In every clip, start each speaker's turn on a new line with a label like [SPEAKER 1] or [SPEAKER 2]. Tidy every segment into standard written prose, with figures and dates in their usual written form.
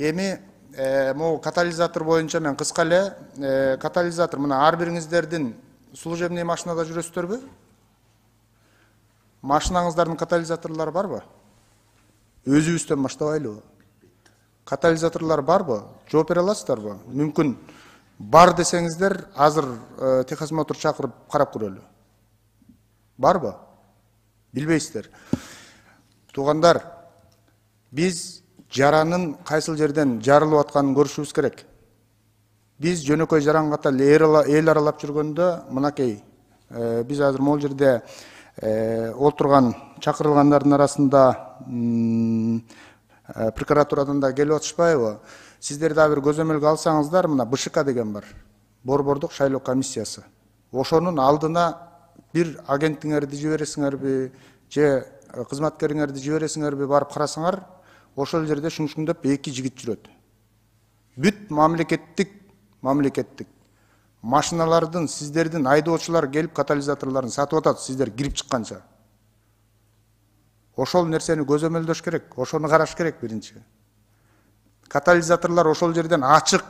[SPEAKER 1] Эми могу катализатор боюнча мен кыска эле катализатор мына ар бириңиздердин служебный машинада жүрөсүздөрбү? Машинаңыздардын катализаторлору барбы? Өзүбүздөн баштабайлыбы? Катализаторлор барбы? Жооп бере аласыздарбы? Мүмкүн бар десеңиздер, азыр техосмотр чакырып карап көрөлү. Барбы? Билбейсиздер. Туугандар, биз жаранын кайсыл жерден жарылып атканын көрүшүбүз керек. Биз жөнөкөй жаран катары эл аралап жүргөндө, мынакей, биз азыр могул жерде олтурган чакырылгандардын арасында прокуратурадан да келип атышпайбы? Сиздер да бир көзөмөлгө алсаңыздар, мына БШК деген бар. Борбордук шайлоо комиссиясы. Ошонун алдына бир агенттиңерди жибересиңерби, же кызматкериңерди жибересиңерби, барып карасаңар, ошол жерде шуңшуңдап эки жигит жүрөт. Бүт мамлекеттик машиналардын, сиздердин айдоочулар келип катализаторлорун сатып атат, сиздер кирип чыкканча. Ошол нерсени көзөмөлдөш керек, ошону караш керек биринчи. Катализаторлор ошол жерден ачык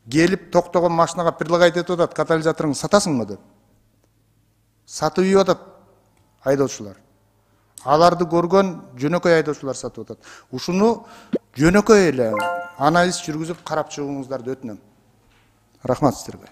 [SPEAKER 1] келип токтогон машинага предлагать этип атат, катализаторуңду сатасыңбы деп. Сатып ийип атат айдоочулар. Аларды көргөн жөнөкөй айдоочулар сатып атат. Ушуну жөнөкөй эле анализ жүргүзүп карап чыгууңуздарды өтүнөм. Рахмат сиздерге.